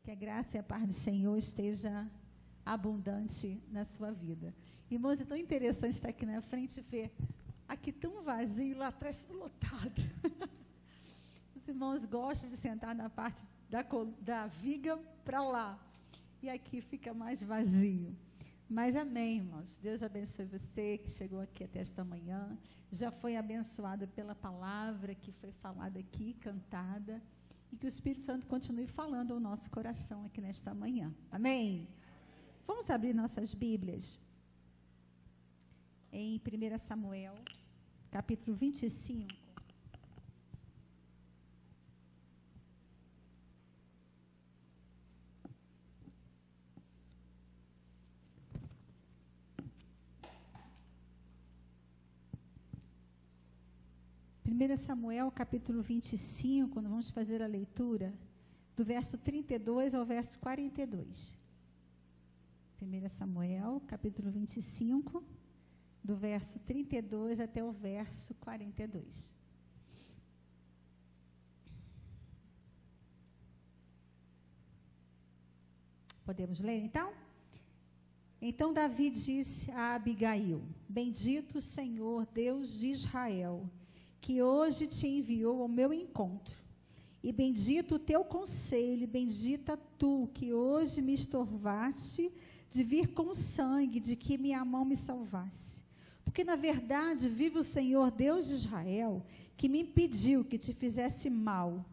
Que a graça e a paz do Senhor esteja abundante na sua vida. Irmãos, é tão interessante estar aqui na frente e ver aqui tão vazio, lá atrás tudo lotado. Os irmãos gostam de sentar na parte da viga para lá. E aqui fica mais vazio. Mas amém, irmãos. Deus abençoe você que chegou aqui até esta manhã. Já foi abençoado pela palavra que foi falada aqui, cantada. E que o Espírito Santo continue falando ao nosso coração aqui nesta manhã. Amém? Vamos abrir nossas Bíblias em 1 Samuel, capítulo 25. Primeira Samuel, capítulo 25, nós vamos fazer a leitura do verso 32 ao verso 42. 1 Samuel, capítulo 25, do verso 32 até o verso 42. Podemos ler, então? Então Davi disse a Abigail: Bendito o Senhor, Deus de Israel, que hoje te enviou ao meu encontro. E bendito o teu conselho, e bendita tu, que hoje me estorvaste de vir com sangue, de que minha mão me salvasse. Porque, na verdade, vive o Senhor, Deus de Israel, que me impediu que te fizesse mal,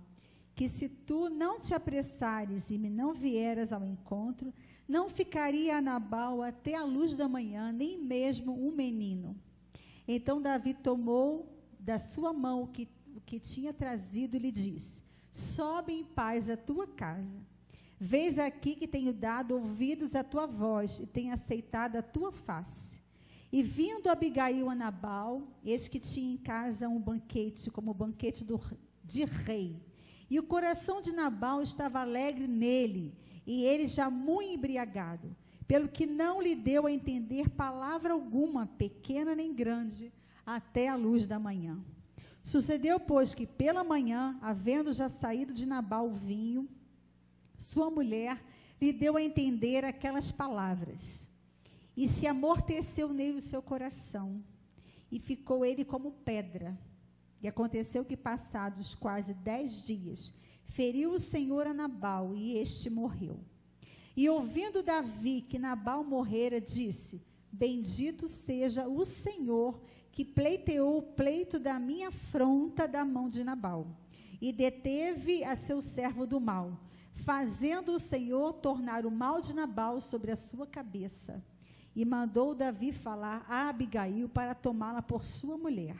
que se tu não te apressares e me não vieras ao encontro, não ficaria a Nabal até a luz da manhã, nem mesmo um menino. Então Davi tomou da sua mão o que tinha trazido e lhe disse: sobe em paz à tua casa. Vês aqui que tenho dado ouvidos à tua voz e tenho aceitado a tua face. E vindo Abigail a Nabal, eis que tinha em casa um banquete, como o banquete de rei. E o coração de Nabal estava alegre nele, e ele já muito embriagado, pelo que não lhe deu a entender palavra alguma, pequena nem grande, até a luz da manhã. Sucedeu, pois, que pela manhã, havendo já saído de Nabal o vinho, sua mulher lhe deu a entender aquelas palavras. E se amorteceu nele o seu coração, e ficou ele como pedra. E aconteceu que, passados quase 10 dias, feriu o Senhor a Nabal, e este morreu. E ouvindo Davi que Nabal morrera, disse: Bendito seja o Senhor, que pleiteou o pleito da minha afronta da mão de Nabal, e deteve a seu servo do mal, fazendo o Senhor tornar o mal de Nabal sobre a sua cabeça. E mandou Davi falar a Abigail para tomá-la por sua mulher.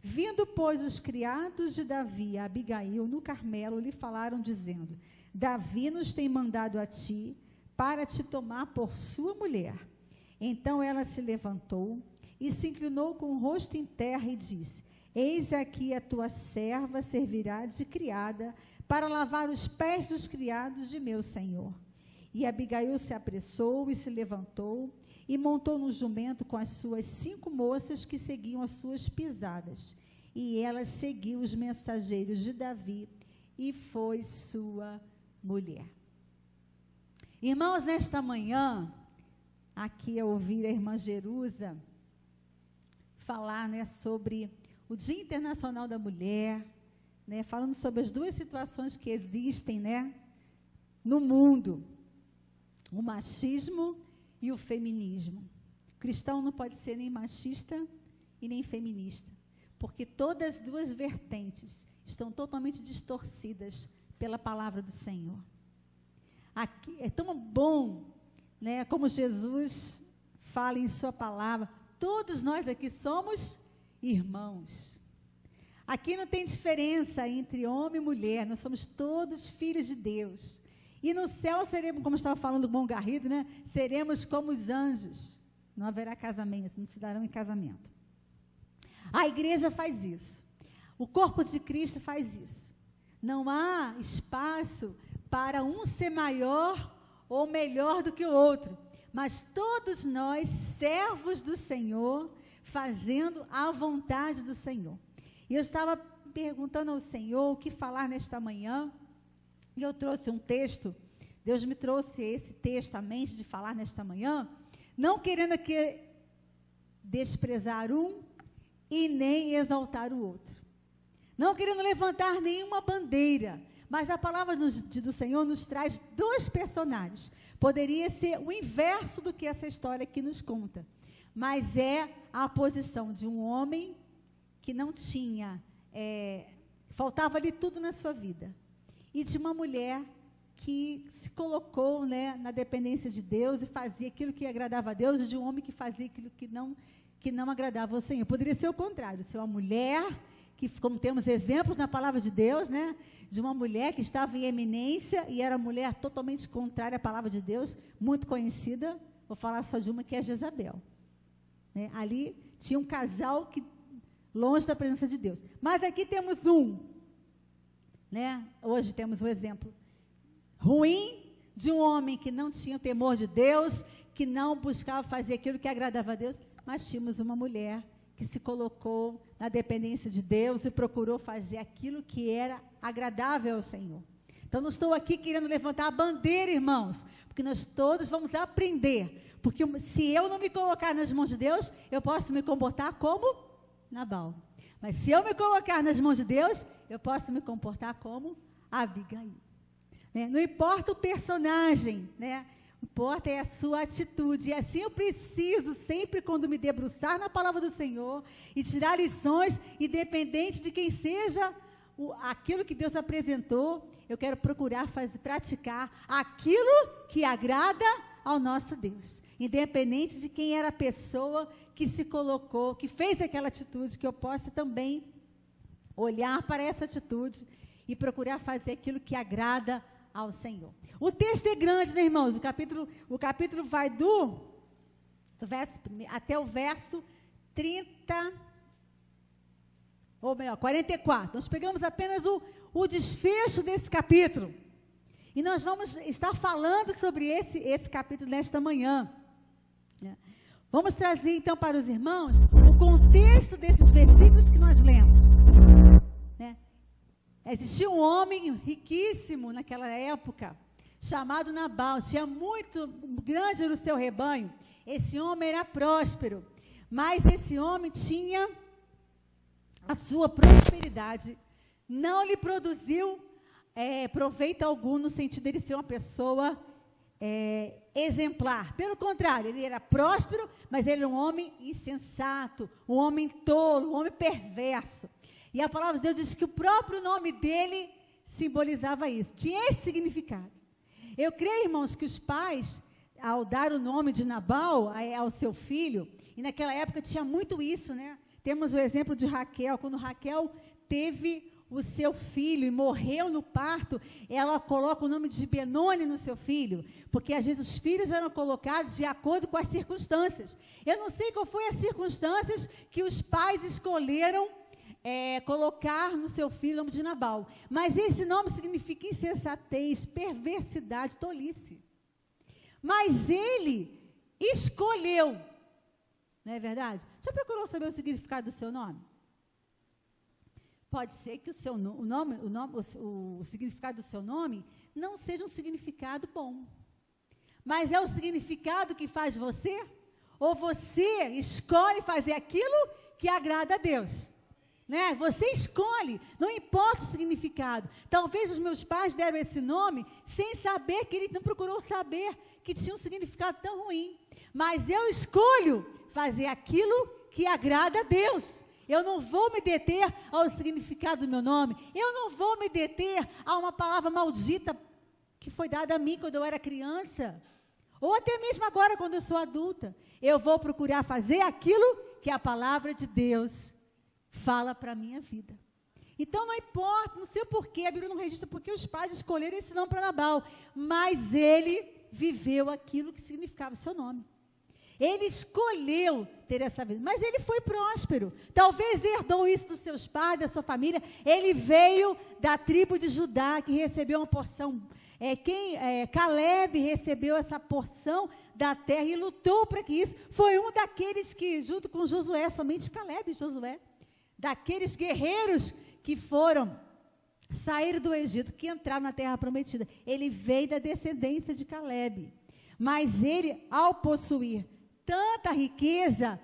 Vindo, pois, os criados de Davi a Abigail no Carmelo, lhe falaram, dizendo: Davi nos tem mandado a ti, para te tomar por sua mulher. Então ela se levantou e se inclinou com o rosto em terra e disse: Eis aqui a tua serva servirá de criada para lavar os pés dos criados de meu senhor. E Abigail se apressou e se levantou e montou no jumento com as suas 5 moças que seguiam as suas pisadas. E ela seguiu os mensageiros de Davi e foi sua mulher. Irmãos, nesta manhã, aqui a ouvir a irmã Jerusa falar, né, sobre o Dia Internacional da Mulher, né, falando sobre as 2 situações que existem, né, no mundo, o machismo e o feminismo. O cristão não pode ser nem machista e nem feminista, porque todas as 2 vertentes estão totalmente distorcidas pela palavra do Senhor. Aqui é tão bom, né, como Jesus fala em sua palavra, todos nós aqui somos irmãos. Aqui não tem diferença entre homem e mulher, nós somos todos filhos de Deus. E no céu seremos, como estava falando o bom Garrido, né, seremos como os anjos. Não haverá casamento, não se darão em casamento. A igreja faz isso. O corpo de Cristo faz isso. Não há espaço para um ser maior ou melhor do que o outro, mas todos nós, servos do Senhor, fazendo a vontade do Senhor. E eu estava perguntando ao Senhor o que falar nesta manhã, e eu trouxe um texto Deus me trouxe esse texto à mente de falar nesta manhã, não querendo aqui desprezar um e nem exaltar o outro. Não querendo levantar nenhuma bandeira, mas a palavra do Senhor nos traz dois personagens. Poderia ser o inverso do que essa história aqui nos conta, mas é a posição de um homem que não tinha, faltava ali tudo na sua vida, e de uma mulher que se colocou, né, na dependência de Deus e fazia aquilo que agradava a Deus, e de um homem que fazia aquilo que não agradava ao Senhor. Poderia ser o contrário, ser uma mulher que, como temos exemplos na palavra de Deus, né, de uma mulher que estava em eminência e era mulher totalmente contrária à palavra de Deus, muito conhecida. Vou falar só de uma, que é Jezabel, né? Ali tinha um casal que longe da presença de Deus. Mas aqui temos né? Hoje temos um exemplo ruim de um homem que não tinha o temor de Deus, que não buscava fazer aquilo que agradava a Deus, mas tínhamos uma mulher que se colocou na dependência de Deus e procurou fazer aquilo que era agradável ao Senhor. Então, não estou aqui querendo levantar a bandeira, irmãos, porque nós todos vamos aprender, porque se eu não me colocar nas mãos de Deus, eu posso me comportar como Nabal. Mas se eu me colocar nas mãos de Deus, eu posso me comportar como Abigail. Né? Não importa o personagem, né? Importa é a sua atitude. E assim eu preciso sempre, quando me debruçar na palavra do Senhor e tirar lições, independente de quem seja aquilo que Deus apresentou, eu quero procurar praticar aquilo que agrada ao nosso Deus, independente de quem era a pessoa que se colocou, que fez aquela atitude, que eu possa também olhar para essa atitude e procurar fazer aquilo que agrada ao Senhor. O texto é grande, né, irmãos? O capítulo vai do verso até o verso 30, ou melhor, 44. Nós pegamos apenas o desfecho desse capítulo. E nós vamos estar falando sobre esse capítulo nesta manhã. Vamos trazer, então, para os irmãos o contexto desses versículos que nós lemos. Né? Existia um homem riquíssimo naquela época, chamado Nabal, tinha muito grande no seu rebanho. Esse homem era próspero, mas esse homem tinha a sua prosperidade, não lhe produziu proveito algum, no sentido de ele ser uma pessoa exemplar. Pelo contrário, ele era próspero, mas ele era um homem insensato, um homem tolo, um homem perverso. E a palavra de Deus diz que o próprio nome dele simbolizava isso, tinha esse significado. Eu creio, irmãos, que os pais, ao dar o nome de Nabal ao seu filho, e naquela época tinha muito isso, né? Temos o exemplo de Raquel. Quando Raquel teve o seu filho e morreu no parto, ela coloca o nome de Benoni no seu filho, porque às vezes os filhos eram colocados de acordo com as circunstâncias. Eu não sei qual foi as circunstâncias que os pais escolheram colocar no seu filho o nome de Nabal, mas esse nome significa insensatez, perversidade, tolice. Mas ele escolheu, não é verdade? Já procurou saber o significado do seu nome? Pode ser que o significado do seu nome não seja um significado bom, mas é o significado que faz você, ou você escolhe fazer aquilo que agrada a Deus. Né? Você escolhe, não importa o significado. Talvez os meus pais deram esse nome sem saber, que ele não procurou saber que tinha um significado tão ruim. Mas eu escolho fazer aquilo que agrada a Deus. Eu não vou me deter ao significado do meu nome. Eu não vou me deter a uma palavra maldita que foi dada a mim quando eu era criança. Ou até mesmo agora, quando eu sou adulta. Eu vou procurar fazer aquilo que a palavra de Deus fala para a minha vida. Então não importa, não sei o porquê, a Bíblia não registra porque os pais escolheram esse nome para Nabal, mas ele viveu aquilo que significava o seu nome. Ele escolheu ter essa vida, mas ele foi próspero. Talvez herdou isso dos seus pais, da sua família. Ele veio da tribo de Judá, que recebeu uma porção. Caleb recebeu essa porção da terra e lutou para que isso. Foi um daqueles que, junto com Josué, somente Caleb e Josué, daqueles guerreiros que foram saíram do Egito, que entraram na terra prometida. Ele veio da descendência de Calebe. Mas ele, ao possuir tanta riqueza,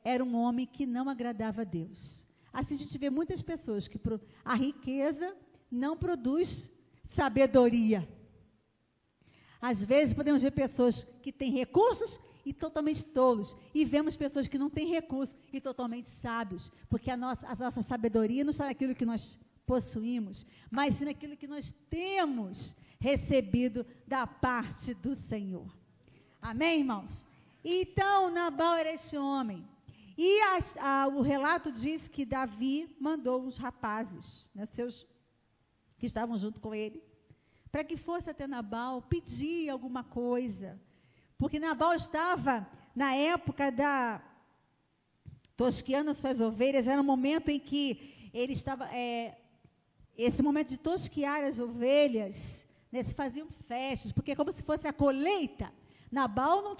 era um homem que não agradava a Deus. Assim a gente vê muitas pessoas que a riqueza não produz sabedoria. Às vezes podemos ver pessoas que têm recursos e totalmente tolos. E vemos pessoas que não têm recursos e totalmente sábios. Porque a nossa sabedoria não está naquilo que nós possuímos, mas sim naquilo que nós temos recebido da parte do Senhor. Amém, irmãos? Então, Nabal era esse homem. E o relato diz que Davi mandou os rapazes, né, que estavam junto com ele, para que fosse até Nabal pedir alguma coisa. Porque Nabal estava, na época da tosqueando suas ovelhas, era um momento em que ele estava, esse momento de tosquear as ovelhas, né, se faziam festas, porque é como se fosse a colheita. Nabal não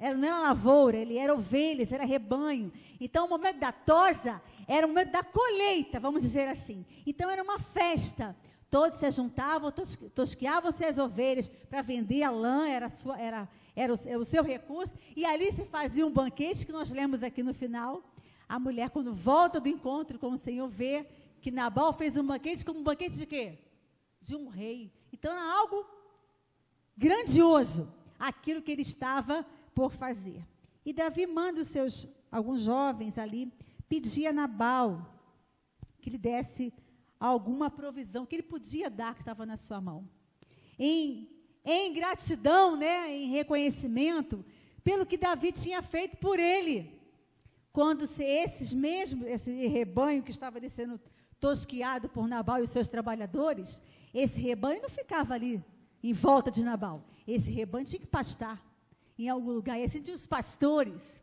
era lavoura, ele era ovelhas, era rebanho. Então, o momento da tosa era o momento da colheita, vamos dizer assim. Então, era uma festa. Todos se juntavam, tosqueavam-se as ovelhas para vender a lã, era o seu recurso. E ali se fazia um banquete, que nós lemos aqui no final. A mulher, quando volta do encontro com o Senhor, vê que Nabal fez um banquete, como um banquete de quê? De um rei. Então, era algo grandioso, aquilo que ele estava por fazer. E Davi manda alguns jovens ali, pedir a Nabal que lhe desse alguma provisão, que ele podia dar, que estava na sua mão. Em gratidão, né, em reconhecimento, pelo que Davi tinha feito por ele. Quando esse rebanho que estava ali sendo tosqueado por Nabal e os seus trabalhadores, esse rebanho não ficava ali em volta de Nabal. Esse rebanho tinha que pastar em algum lugar. E assim tinha os pastores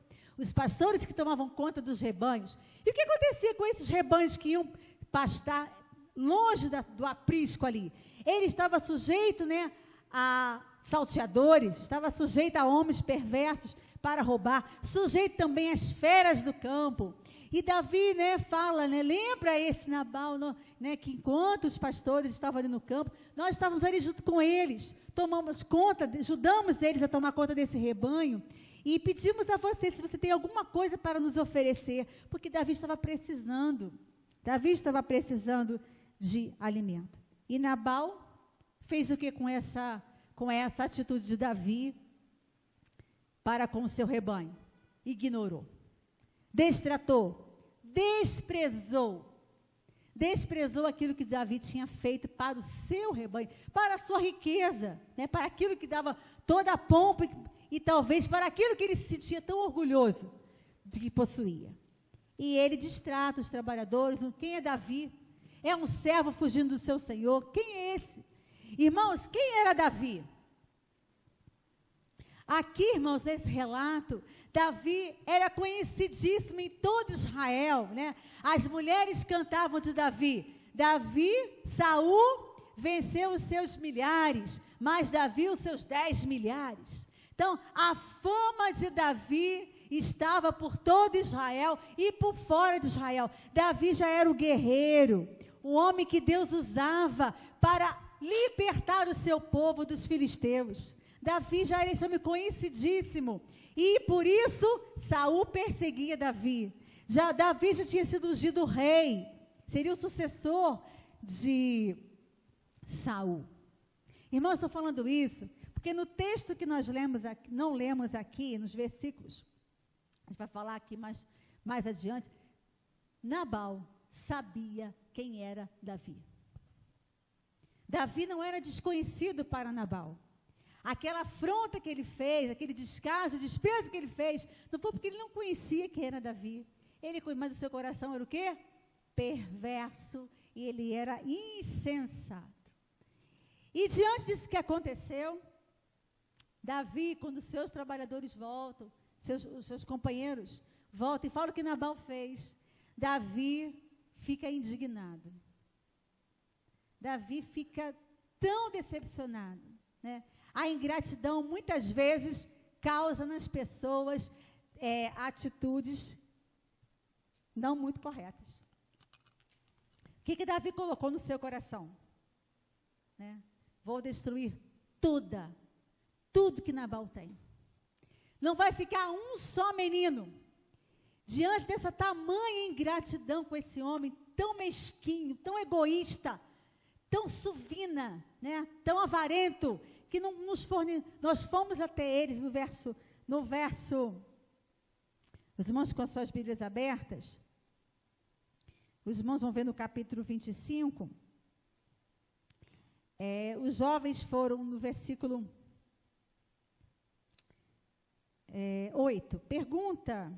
que tomavam conta dos rebanhos. E o que acontecia com esses rebanhos que iam pastar longe do aprisco ali? Ele estava sujeito, né, a salteadores, estava sujeito a homens perversos para roubar, sujeito também às feras do campo. E Davi, né, fala, né, lembra esse Nabal, né, que enquanto os pastores estavam ali no campo, nós estávamos ali junto com eles, tomamos conta, ajudamos eles a tomar conta desse rebanho, e pedimos a você, se você tem alguma coisa para nos oferecer, porque Davi estava precisando de alimento. E Nabal fez o que com essa atitude de Davi para com o seu rebanho? Ignorou, destratou, desprezou aquilo que Davi tinha feito para o seu rebanho, para a sua riqueza, né, para aquilo que dava toda a pompa e talvez para aquilo que ele se sentia tão orgulhoso de que possuía. E ele distrata os trabalhadores. Quem é Davi? É um servo fugindo do seu senhor. Quem é esse? Irmãos, quem era Davi? Aqui, irmãos, nesse relato, Davi era conhecidíssimo em todo Israel, né? As mulheres cantavam de Davi. Saul venceu os seus milhares, mas Davi os seus 10 milhares. Então, a fama de Davi estava por todo Israel e por fora de Israel. Davi já era o guerreiro, o homem que Deus usava para libertar o seu povo dos filisteus. Davi já era esse homem conhecidíssimo. E por isso, Saul perseguia Davi. Davi já tinha sido ungido rei. Seria o sucessor de Saul. Irmãos, estou falando isso porque no texto que nós não lemos aqui, nos versículos, a gente vai falar aqui mais adiante, Nabal sabia quem era Davi. Davi não era desconhecido para Nabal. Aquela afronta que ele fez, aquele descaso, desprezo que ele fez, não foi porque ele não conhecia quem era Davi. Mas o seu coração era o quê? Perverso, e ele era insensato. E diante disso que aconteceu, Davi, quando seus trabalhadores voltam, os seus companheiros voltam e falam o que Nabal fez, Davi fica indignado. Davi fica tão decepcionado, né? A ingratidão, muitas vezes, causa nas pessoas atitudes não muito corretas. que Davi colocou no seu coração? Né? Vou destruir tudo que Nabal tem. Não vai ficar um só menino. Diante dessa tamanha ingratidão com esse homem tão mesquinho, tão egoísta, tão suvina, né? Tão avarento, que não nos nós fomos até eles no verso, os irmãos com as suas Bíblias abertas, os irmãos vão ver no capítulo 25, os jovens foram no versículo 8, pergunta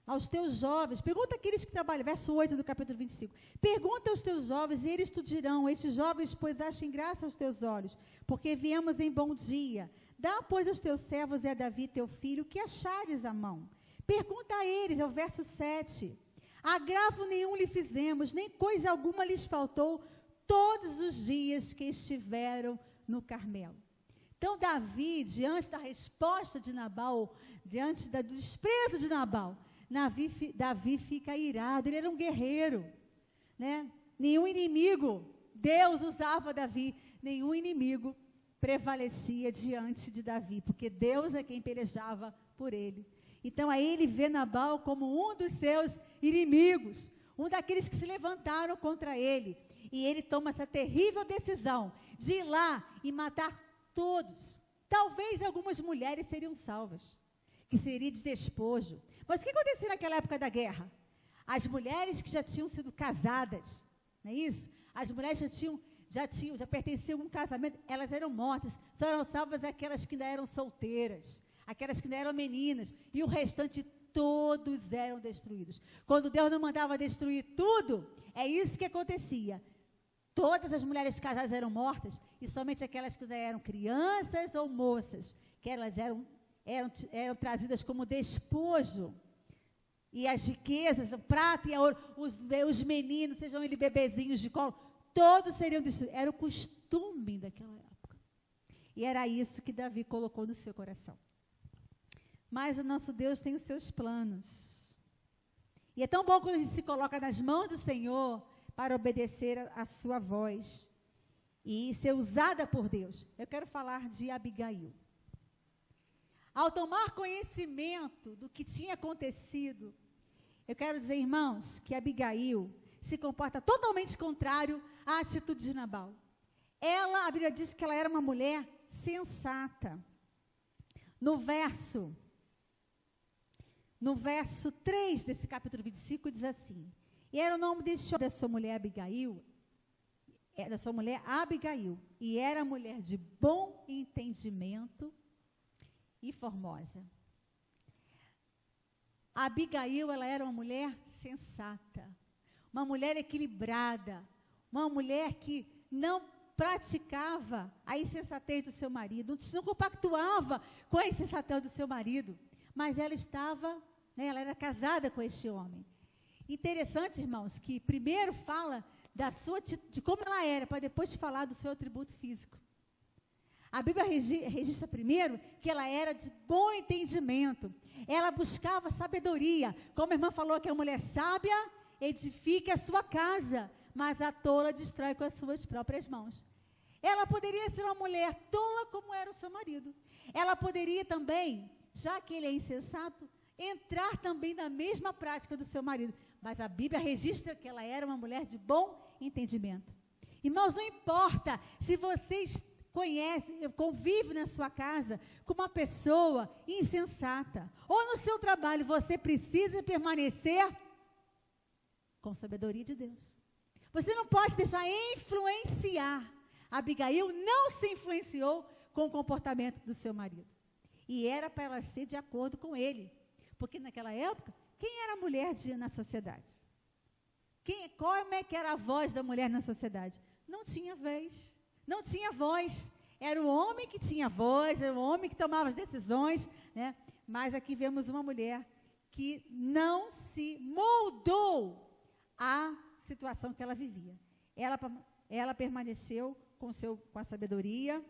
aos teus jovens, pergunta àqueles que trabalham, verso 8 do capítulo 25, pergunta aos teus jovens, e eles te dirão, estes jovens, pois achem graça aos teus olhos, porque viemos em bom dia, dá, pois, aos teus servos e a Davi, teu filho, que achares à mão. Pergunta a eles, é o verso 7, agravo nenhum lhe fizemos, nem coisa alguma lhes faltou, todos os dias que estiveram no Carmelo. Então, Davi, diante da resposta de Nabal, diante do desprezo de Nabal, Davi fica irado, ele era um guerreiro, né? Nenhum inimigo, Deus usava Davi, nenhum inimigo prevalecia diante de Davi, porque Deus é quem pelejava por ele. Então, aí ele vê Nabal como um dos seus inimigos, um daqueles que se levantaram contra ele, e ele toma essa terrível decisão de ir lá e matar todos. Talvez algumas mulheres seriam salvas, que seria de despojo. Mas o que acontecia naquela época da guerra? As mulheres que já tinham sido casadas, não é isso? As mulheres já pertenciam a um casamento, elas eram mortas, só eram salvas aquelas que ainda eram solteiras, aquelas que ainda eram meninas, e o restante todos eram destruídos. Quando Deus não mandava destruir tudo, é isso que acontecia. Todas as mulheres casadas eram mortas, e somente aquelas que ainda eram crianças ou moças, que elas eram trazidas como despojo, e as riquezas, o prata e a ouro, os meninos, sejam eles bebezinhos de colo, todos seriam destruídos. Era o costume daquela época, e era isso que Davi colocou no seu coração. Mas o nosso Deus tem os seus planos, e é tão bom quando a gente se coloca nas mãos do Senhor, para obedecer a sua voz, e ser usada por Deus. Eu quero falar de Abigail. Ao tomar conhecimento do que tinha acontecido, eu quero dizer, irmãos, que Abigail se comporta totalmente contrário à atitude de Nabal. A Bíblia diz que ela era uma mulher sensata. No verso 3 desse capítulo 25, diz assim, e era o nome da sua mulher Abigail, e era mulher de bom entendimento e formosa. Abigail, ela era uma mulher sensata, uma mulher equilibrada, uma mulher que não praticava a insensatez do seu marido, não compactuava com a insensatez do seu marido, mas ela estava, né, ela era casada com este homem. Interessante, irmãos, que primeiro fala de como ela era, para depois falar do seu atributo físico. A Bíblia registra primeiro que ela era de bom entendimento. Ela buscava sabedoria. Como a irmã falou, que a mulher sábia edifica a sua casa, mas a tola destrói com as suas próprias mãos. Ela poderia ser uma mulher tola como era o seu marido. Ela poderia também, já que ele é insensato, entrar também na mesma prática do seu marido. Mas a Bíblia registra que ela era uma mulher de bom entendimento. Irmãos, não importa se vocês convive na sua casa com uma pessoa insensata, ou no seu trabalho, você precisa permanecer com sabedoria de Deus. Você não pode deixar influenciar. Abigail não se influenciou com o comportamento do seu marido. E era para ela ser de acordo com ele. Porque naquela época, quem era a mulher na sociedade? Como é que era a voz da mulher na sociedade? Não tinha vez. Não tinha voz. Era o homem que tinha voz, era o homem que tomava as decisões, né? Mas aqui vemos uma mulher que não se moldou à situação que ela vivia. Ela permaneceu com a sabedoria,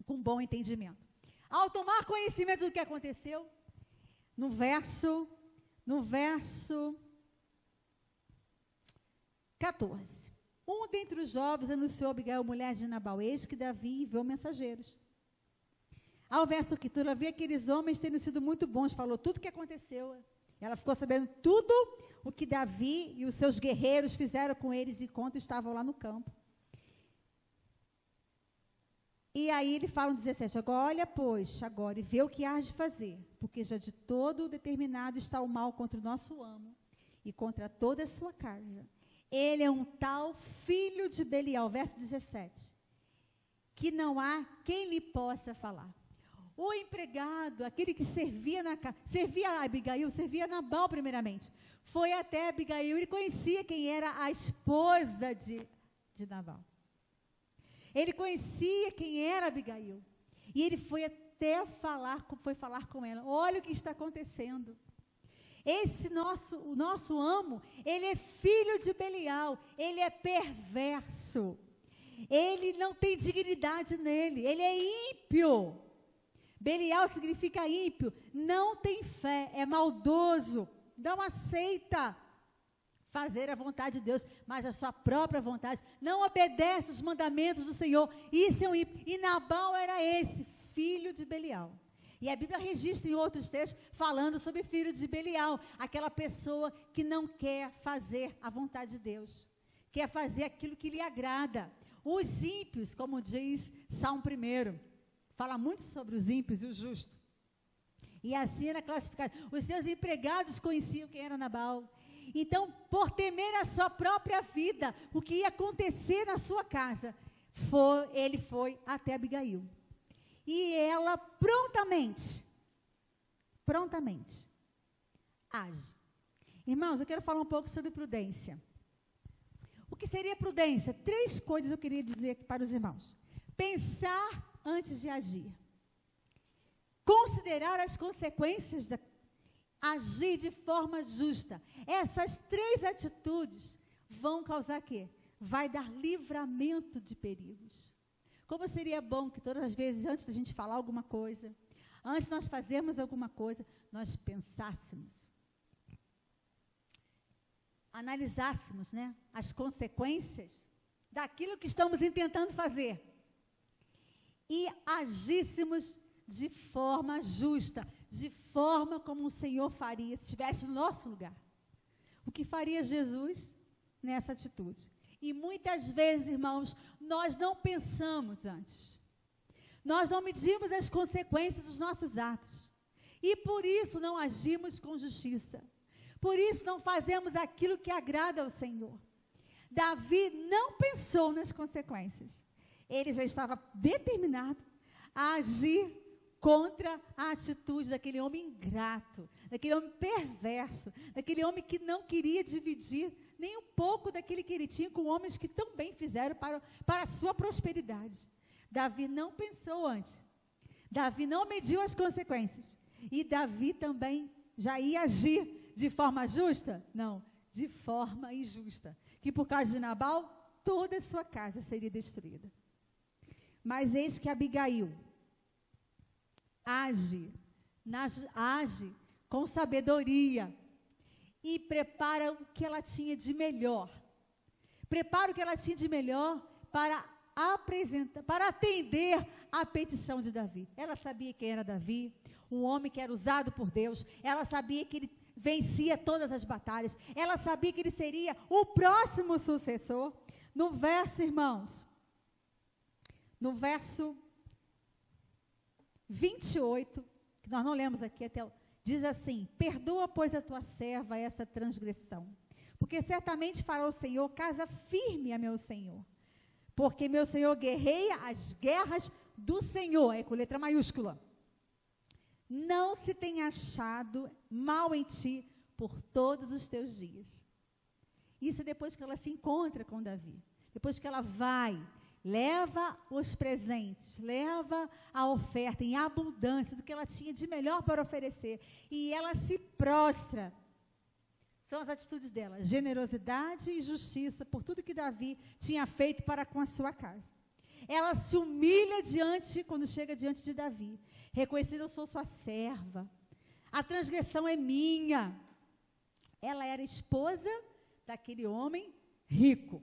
com bom entendimento. Ao tomar conhecimento do que aconteceu, no verso 14. Um dentre os jovens anunciou a Abigail, mulher de Nabal, eis que Davi enviou mensageiros. Ao verso que tu vi aqueles homens tendo sido muito bons, falou tudo o que aconteceu. Ela ficou sabendo tudo o que Davi e os seus guerreiros fizeram com eles enquanto estavam lá no campo. E aí ele fala no 17, agora olha, pois, agora e vê o que hás de fazer, porque já de todo determinado está o mal contra o nosso amo e contra toda a sua casa. Ele é um tal filho de Belial, verso 17, que não há quem lhe possa falar. O empregado, aquele que servia na casa, servia a Abigail, servia a Nabal primeiramente, foi até Abigail, ele conhecia quem era a esposa de Nabal. Ele conhecia quem era Abigail. E ele foi até falar com ela. Olha o que está acontecendo. O nosso amo, ele é filho de Belial. Ele é perverso. Ele não tem dignidade nele. Ele é ímpio. Belial significa ímpio. Não tem fé. É maldoso. Não aceita fazer a vontade de Deus, mas a sua própria vontade, não obedece os mandamentos do Senhor, isso é um ímpio. E Nabal era esse, filho de Belial. E a Bíblia registra em outros textos, falando sobre filho de Belial, aquela pessoa que não quer fazer a vontade de Deus, quer fazer aquilo que lhe agrada. Os ímpios, como diz Salmo 1, fala muito sobre os ímpios e o justo. E assim era classificado. Os seus empregados conheciam quem era Nabal. Então, por temer a sua própria vida, o que ia acontecer na sua casa, ele foi até Abigail. E ela prontamente, age. Irmãos, eu quero falar um pouco sobre prudência. O que seria prudência? 3 coisas eu queria dizer aqui para os irmãos. Pensar antes de agir. Considerar as consequências agir de forma justa. Essas 3 atitudes vão causar o quê? Vai dar livramento de perigos. Como seria bom que todas as vezes, antes da gente falar alguma coisa, antes de nós fazermos alguma coisa, nós pensássemos, analisássemos, né, as consequências daquilo que estamos intentando fazer e agíssemos de forma justa, de forma como o Senhor faria se estivesse no nosso lugar. O que faria Jesus nessa atitude? E muitas vezes, irmãos, nós não pensamos antes. Nós não medimos as consequências dos nossos atos. E por isso não agimos com justiça. Por isso não fazemos aquilo que agrada ao Senhor. Davi não pensou nas consequências. Ele já estava determinado a agir contra a atitude daquele homem ingrato, daquele homem perverso, daquele homem que não queria dividir nem um pouco daquele que ele tinha com homens que tão bem fizeram para a sua prosperidade. Davi não pensou antes. Davi não mediu as consequências. E Davi também já ia agir de forma justa? Não, de forma injusta. Que por causa de Nabal, toda a sua casa seria destruída. Mas eis que Abigail age com sabedoria e prepara o que ela tinha de melhor. Prepara o que ela tinha de melhor para atender à petição de Davi. Ela sabia quem era Davi, um homem que era usado por Deus. Ela sabia que ele vencia todas as batalhas. Ela sabia que ele seria o próximo sucessor. No verso, irmãos, no verso 28, que nós não lemos aqui diz assim: perdoa, pois, a tua serva essa transgressão, porque certamente fará o Senhor casa firme a meu Senhor, porque meu Senhor guerreia as guerras do Senhor, é com letra maiúscula. Não se tem achado mal em ti por todos os teus dias. Isso é depois que ela se encontra com Davi, depois que ela vai, leva os presentes, leva a oferta em abundância do que ela tinha de melhor para oferecer, e ela se prostra. São as atitudes dela, generosidade e justiça por tudo que Davi tinha feito para com a sua casa. Ela se humilha quando chega diante de Davi, reconhecendo: eu sou sua serva, a transgressão é minha. Ela era esposa daquele homem rico.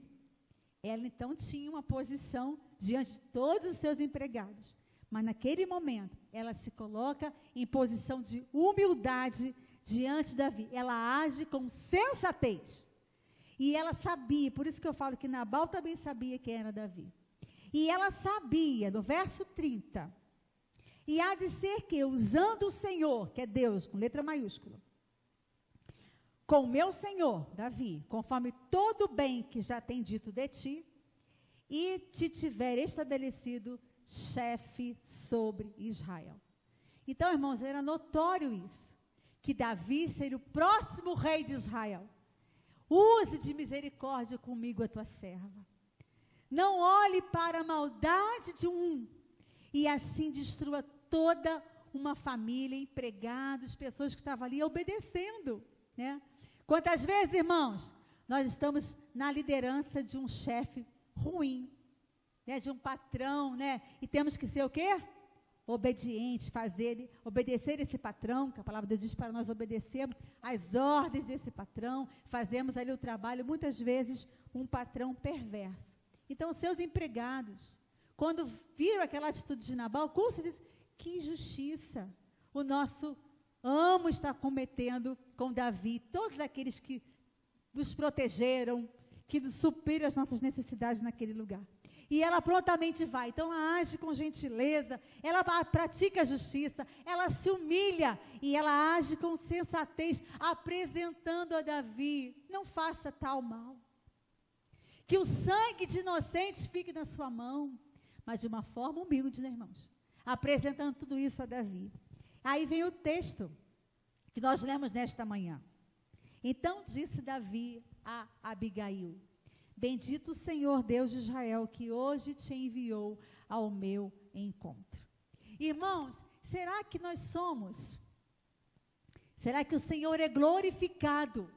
Ela então tinha uma posição diante de todos os seus empregados. Mas naquele momento, ela se coloca em posição de humildade diante de Davi. Ela age com sensatez. E ela sabia, por isso que eu falo que Nabal também sabia quem era Davi. E ela sabia, no verso 30, e há de ser que, usando o Senhor, que é Deus, com letra maiúscula, com meu Senhor, Davi, conforme todo o bem que já tem dito de ti, e te tiver estabelecido chefe sobre Israel. Então, irmãos, era notório isso, que Davi seria o próximo rei de Israel. Use de misericórdia comigo a tua serva. Não olhe para a maldade de um, e assim destrua toda uma família, empregados, pessoas que estavam ali obedecendo, né? Quantas vezes, irmãos, nós estamos na liderança de um chefe ruim, né, de um patrão, né, e temos que ser o quê? Obediente, obedecer esse patrão, que a palavra de Deus diz para nós obedecermos às ordens desse patrão, fazemos ali o trabalho, muitas vezes, um patrão perverso. Então, seus empregados, quando viram aquela atitude de Nabal, disse, que injustiça, o nosso amo está cometendo com Davi, todos aqueles que nos protegeram, que nos supriram as nossas necessidades naquele lugar. E ela prontamente vai, então ela age com gentileza, ela pratica a justiça, ela se humilha e ela age com sensatez, apresentando a Davi, não faça tal mal. Que o sangue de inocentes fique na sua mão, mas de uma forma humilde, né, irmãos? Apresentando tudo isso a Davi. Aí vem o texto que nós lemos nesta manhã. Então disse Davi a Abigail: bendito o Senhor Deus de Israel, que hoje te enviou ao meu encontro. Irmãos, será que nós somos? Será que o Senhor é glorificado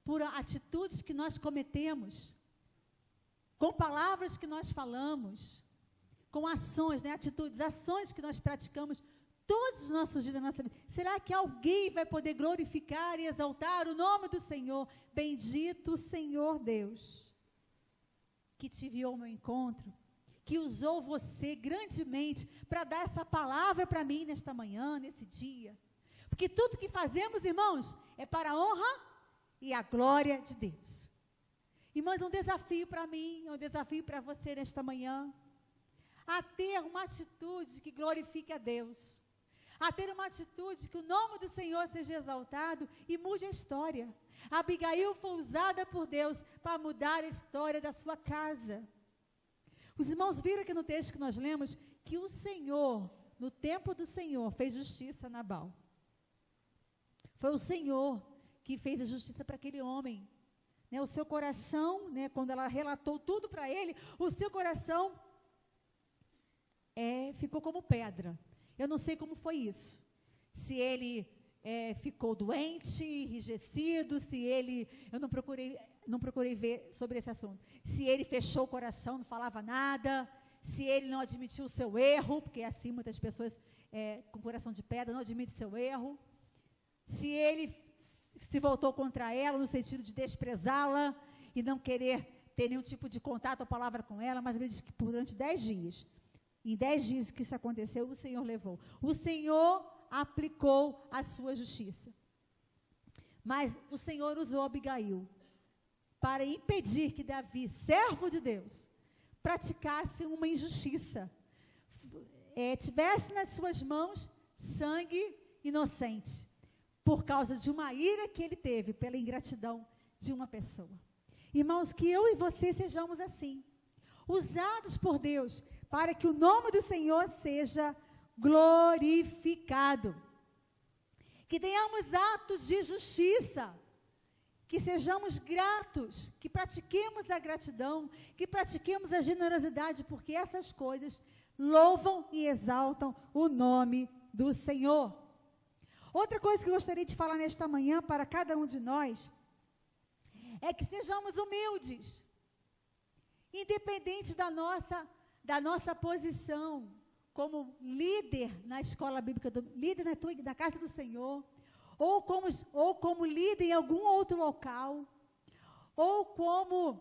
por atitudes que nós cometemos? Com palavras que nós falamos? Com ações, né, atitudes, ações que nós praticamos todos os nossos dias da nossa vida. Será que alguém vai poder glorificar e exaltar o nome do Senhor? Bendito o Senhor Deus, que te enviou ao meu encontro, que usou você grandemente para dar essa palavra para mim nesta manhã, nesse dia. Porque tudo que fazemos, irmãos, é para a honra e a glória de Deus. Irmãos, um desafio para mim, um desafio para você nesta manhã, a ter uma atitude que glorifique a Deus, a ter uma atitude que o nome do Senhor seja exaltado e mude a história. Abigail foi usada por Deus para mudar a história da sua casa. Os irmãos viram aqui no texto que nós lemos, que o Senhor, no tempo do Senhor, fez justiça a Nabal. Foi o Senhor que fez a justiça para aquele homem. Né, o seu coração, né, quando ela relatou tudo para ele, o seu coração ficou como pedra. Eu não sei como foi isso. Se ele ficou doente, enrijecido, se ele... Eu não procurei ver sobre esse assunto. Se ele fechou o coração, não falava nada, se ele não admitiu o seu erro, porque assim muitas pessoas com coração de pedra não admitem seu erro. Se ele se voltou contra ela, no sentido de desprezá-la e não querer ter nenhum tipo de contato ou palavra com ela, mas ele diz que durante 10 dias... Em 10 dias que isso aconteceu, o Senhor levou. O Senhor aplicou a sua justiça. Mas o Senhor usou Abigail para impedir que Davi, servo de Deus, praticasse uma injustiça. Tivesse nas suas mãos sangue inocente, por causa de uma ira que ele teve pela ingratidão de uma pessoa. Irmãos, que eu e você sejamos assim, usados por Deus, para que o nome do Senhor seja glorificado. Que tenhamos atos de justiça, que sejamos gratos, que pratiquemos a gratidão, que pratiquemos a generosidade, porque essas coisas louvam e exaltam o nome do Senhor. Outra coisa que eu gostaria de falar nesta manhã para cada um de nós, é que sejamos humildes, independente da nossa posição como líder na escola bíblica, líder na casa do Senhor, ou como líder em algum outro local, ou como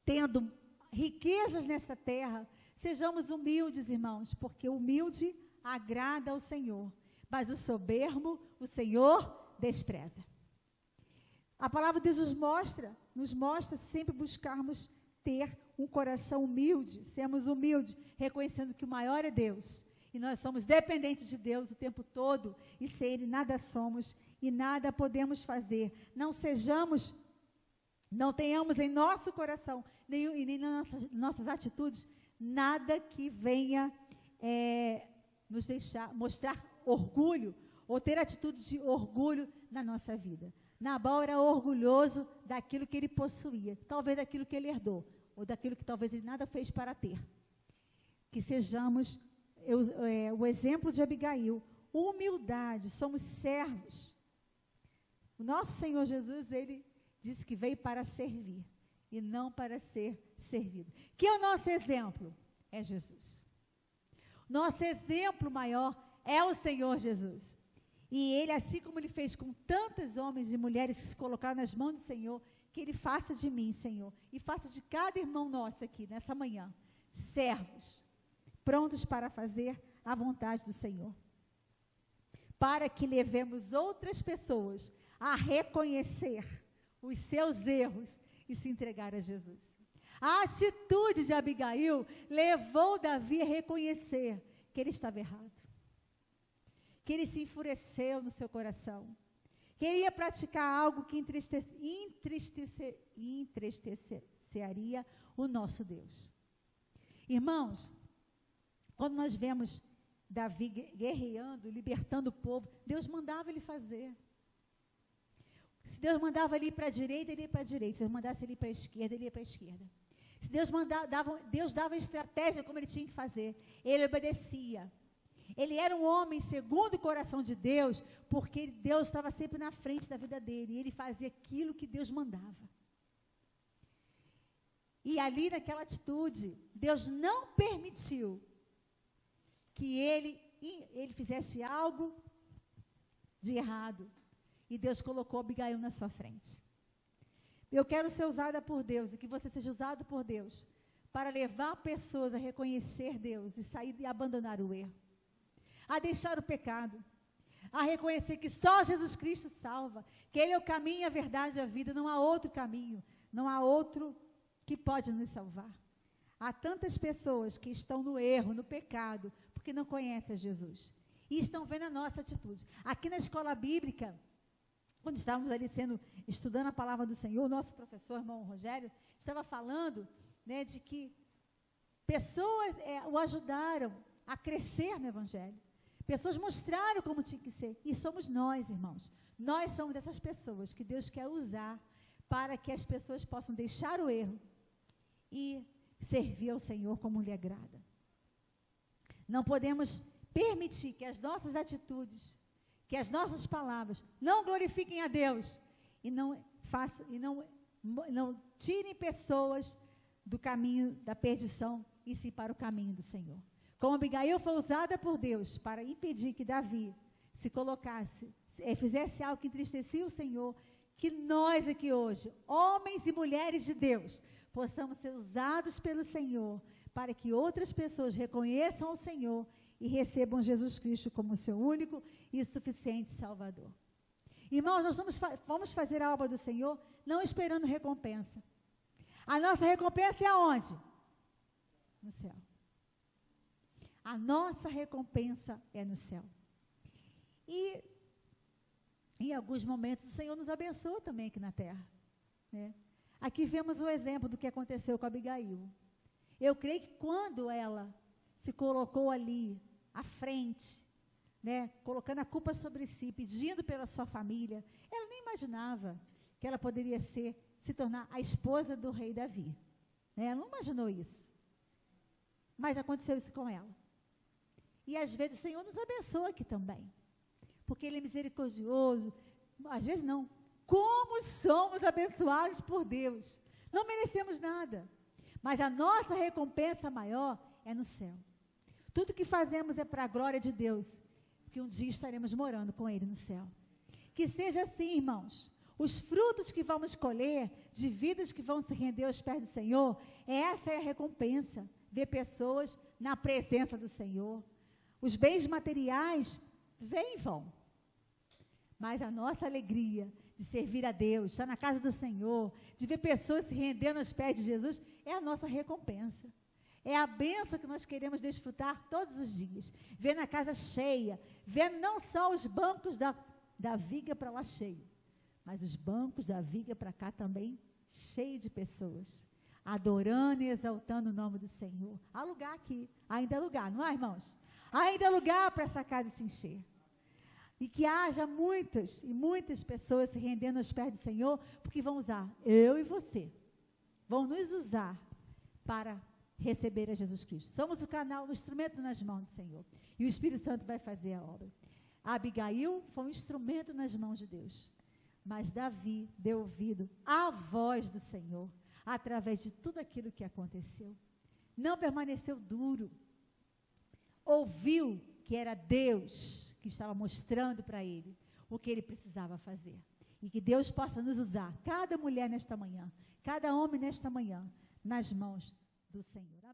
tendo riquezas nesta terra, sejamos humildes, irmãos, porque o humilde agrada ao Senhor, mas o soberbo, o Senhor despreza. A palavra de Deus nos mostra sempre buscarmos ter um coração humilde, sermos humildes, reconhecendo que o maior é Deus, e nós somos dependentes de Deus o tempo todo, e sem Ele nada somos e nada podemos fazer. Não tenhamos em nosso coração, nem nas nossas atitudes, nada que venha nos deixar, mostrar orgulho, ou ter atitude de orgulho na nossa vida. Nabal era orgulhoso daquilo que ele possuía, talvez daquilo que ele herdou, ou daquilo que talvez ele nada fez para ter. Que sejamos o exemplo de Abigail, humildade, somos servos. O nosso Senhor Jesus, ele disse que veio para servir e não para ser servido. Que é o nosso exemplo? É Jesus. Nosso exemplo maior é o Senhor Jesus. E Ele, assim como Ele fez com tantos homens e mulheres que se colocaram nas mãos do Senhor, que Ele faça de mim, Senhor, e faça de cada irmão nosso aqui, nessa manhã, servos, prontos para fazer a vontade do Senhor. Para que levemos outras pessoas a reconhecer os seus erros e se entregar a Jesus. A atitude de Abigail levou Davi a reconhecer que ele estava errado, que ele se enfureceu no seu coração, que ele ia praticar algo que entristeceria o nosso Deus. Irmãos, quando nós vemos Davi guerreando, libertando o povo, Deus mandava ele fazer. Se Deus mandava ele ir para a direita, ele ia para a direita. Se Deus mandasse ele ir para a esquerda, ele ia para a esquerda. Se Deus dava estratégia como ele tinha que fazer, ele obedecia. Ele era um homem segundo o coração de Deus, porque Deus estava sempre na frente da vida dele, e ele fazia aquilo que Deus mandava. E ali naquela atitude, Deus não permitiu que ele fizesse algo de errado. E Deus colocou Abigail na sua frente. Eu quero ser usada por Deus, e que você seja usado por Deus, para levar pessoas a reconhecer Deus, e sair e abandonar o erro, a deixar o pecado, a reconhecer que só Jesus Cristo salva, que Ele é o caminho, a verdade e a vida, não há outro caminho, não há outro que pode nos salvar. Há tantas pessoas que estão no erro, no pecado, porque não conhecem a Jesus, e estão vendo a nossa atitude. Aqui na escola bíblica, quando estávamos ali estudando a palavra do Senhor, o nosso professor, irmão Rogério, estava falando, né, de que pessoas o ajudaram a crescer no Evangelho. Pessoas mostraram como tinha que ser. E somos nós, irmãos. Nós somos dessas pessoas que Deus quer usar para que as pessoas possam deixar o erro e servir ao Senhor como lhe agrada. Não podemos permitir que as nossas atitudes, que as nossas palavras não glorifiquem a Deus e não tirem pessoas do caminho da perdição e sim para o caminho do Senhor. Como Abigail foi usada por Deus para impedir que Davi se colocasse, fizesse algo que entristecia o Senhor, que nós aqui hoje, homens e mulheres de Deus, possamos ser usados pelo Senhor para que outras pessoas reconheçam o Senhor e recebam Jesus Cristo como seu único e suficiente Salvador. Irmãos, nós vamos fazer a obra do Senhor não esperando recompensa. A nossa recompensa é aonde? No céu. A nossa recompensa é no céu. E em alguns momentos o Senhor nos abençoa também aqui na terra, né? Aqui vemos o exemplo do que aconteceu com Abigail. Eu creio que quando ela se colocou ali à frente, né, colocando a culpa sobre si, pedindo pela sua família, ela nem imaginava que ela poderia se tornar a esposa do rei Davi, né? Ela não imaginou isso. Mas aconteceu isso com ela. E às vezes o Senhor nos abençoa aqui também, porque Ele é misericordioso. Às vezes não. Como somos abençoados por Deus. Não merecemos nada. Mas a nossa recompensa maior é no céu. Tudo que fazemos é para a glória de Deus, porque um dia estaremos morando com Ele no céu. Que seja assim, irmãos. Os frutos que vamos colher, de vidas que vão se render aos pés do Senhor, essa é a recompensa. Ver pessoas na presença do Senhor. Os bens materiais vêm e vão. Mas a nossa alegria de servir a Deus, estar na casa do Senhor, de ver pessoas se rendendo aos pés de Jesus, é a nossa recompensa. É a bênção que nós queremos desfrutar todos os dias. Ver na casa cheia, ver não só os bancos da viga para lá cheio, mas os bancos da viga para cá também cheio de pessoas, adorando e exaltando o nome do Senhor. Há lugar aqui, ainda há lugar, não há, irmãos? Ainda há lugar para essa casa se encher. E que haja muitas e muitas pessoas se rendendo aos pés do Senhor, porque vão usar eu e você, vão nos usar para receber a Jesus Cristo. Somos o canal, o instrumento nas mãos do Senhor. E o Espírito Santo vai fazer a obra. A Abigail foi um instrumento nas mãos de Deus. Mas Davi deu ouvido à voz do Senhor, através de tudo aquilo que aconteceu. Não permaneceu duro. Ouviu que era Deus que estava mostrando para ele o que ele precisava fazer. E que Deus possa nos usar, cada mulher nesta manhã, cada homem nesta manhã, nas mãos do Senhor.